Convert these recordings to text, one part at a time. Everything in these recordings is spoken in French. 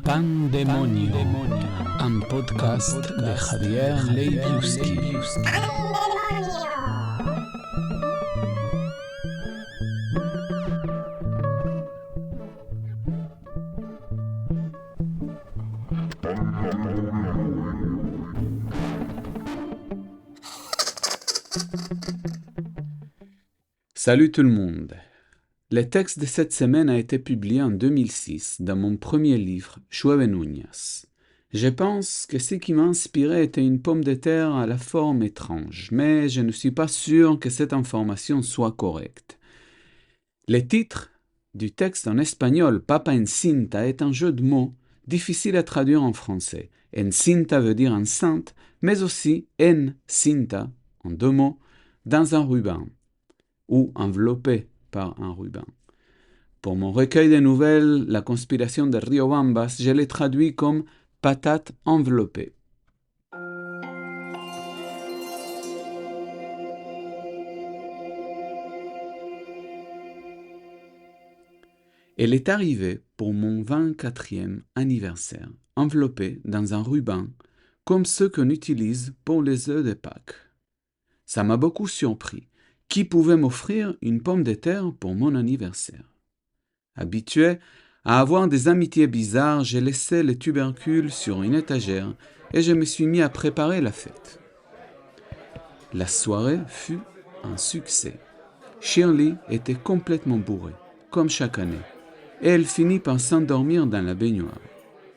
Pandemonio, un podcast de Javier Leibiuski. Salut tout le monde. Le texte de cette semaine a été publié en 2006 dans mon premier livre, Llueve Núñez. Je pense que ce qui m'a inspiré était une pomme de terre à la forme étrange, mais je ne suis pas sûr que cette information soit correcte. Le titre du texte en espagnol, Papa Encinta, est un jeu de mots difficile à traduire en français. Encinta veut dire enceinte, mais aussi encinta, en deux mots, dans un ruban, ou enveloppé par un ruban. Pour mon recueil de nouvelles, La conspiration de Riobambas, je l'ai traduit comme patate enveloppée. Elle est arrivée pour mon 24e anniversaire, enveloppée dans un ruban, comme ceux qu'on utilise pour les œufs de Pâques. Ça m'a beaucoup surpris. Qui pouvait m'offrir une pomme de terre pour mon anniversaire? Habitué à avoir des amitiés bizarres, j'ai laissé les tubercules sur une étagère et je me suis mis à préparer la fête. La soirée fut un succès. Shirley était complètement bourrée, comme chaque année, et elle finit par s'endormir dans la baignoire.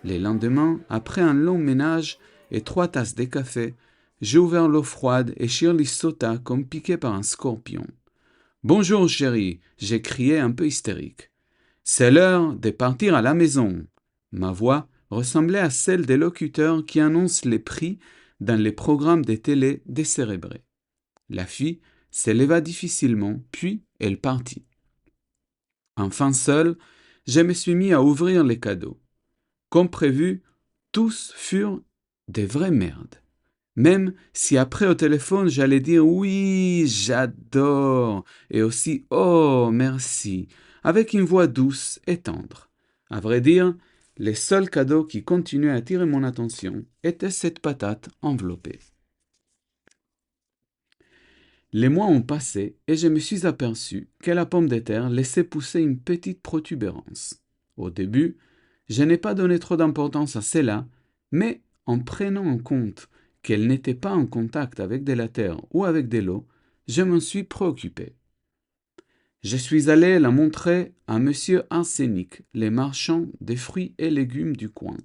Le lendemain, après un long ménage et 3 tasses de café, j'ai ouvert l'eau froide et Shirley sauta comme piquée par un scorpion. « Bonjour chérie !» j'ai crié un peu hystérique. « C'est l'heure de partir à la maison !» Ma voix ressemblait à celle des locuteurs qui annoncent les prix dans les programmes de télé décérébrés. La fille s'éleva difficilement, puis elle partit. Enfin seul, je me suis mis à ouvrir les cadeaux. Comme prévu, tous furent des vraies merdes. Même si après au téléphone j'allais dire « oui, j'adore » et aussi « oh, merci » avec une voix douce et tendre. À vrai dire, les seuls cadeaux qui continuaient à attirer mon attention étaient cette patate enveloppée. Les mois ont passé et je me suis aperçu que la pomme de terre laissait pousser une petite protubérance. Au début, je n'ai pas donné trop d'importance à cela, mais en prenant en compte qu'elle n'était pas en contact avec de la terre ou avec de l'eau, je m'en suis préoccupé. Je suis allé la montrer à Monsieur Arsenic, le marchand des fruits et légumes du coin.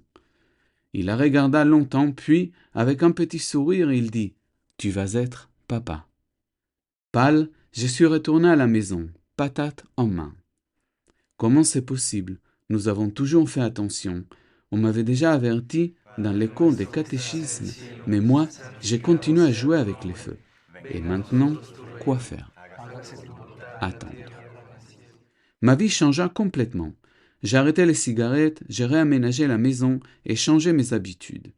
Il la regarda longtemps, puis, avec un petit sourire, il dit « Tu vas être papa ». Pâle, je suis retourné à la maison, patate en main. Comment c'est possible? Nous avons toujours fait attention. On m'avait déjà averti dans les cours de catéchisme, mais moi, j'ai continué à jouer avec les feux. Et maintenant, quoi faire? Attendre. Ma vie changea complètement. J'ai arrêté les cigarettes, j'ai réaménagé la maison et changé mes habitudes.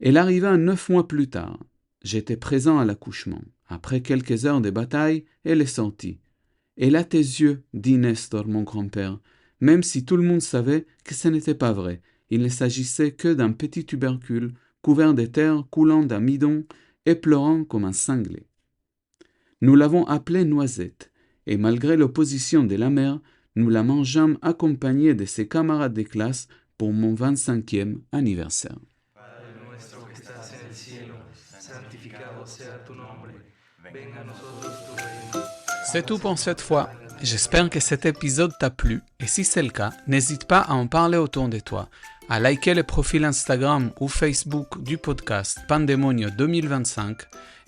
Elle arriva 9 mois plus tard. J'étais présent à l'accouchement. Après quelques heures de bataille, elle est sortie. « Elle a tes yeux, dit Nestor, mon grand-père, même si tout le monde savait que ce n'était pas vrai. Il ne s'agissait que d'un petit tubercule, couvert de terre, coulant d'amidon et pleurant comme un cinglé. Nous l'avons appelée Noisette, et malgré l'opposition de la mère, nous la mangeâmes accompagnée de ses camarades de classe pour mon 25e anniversaire. C'est tout pour cette fois. J'espère que cet épisode t'a plu et si c'est le cas, n'hésite pas à en parler autour de toi, à liker le profil Instagram ou Facebook du podcast Pandemonio 2025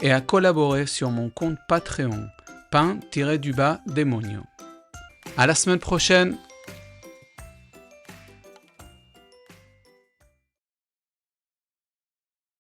et à collaborer sur mon compte Patreon, pan-demonio. À la semaine prochaine!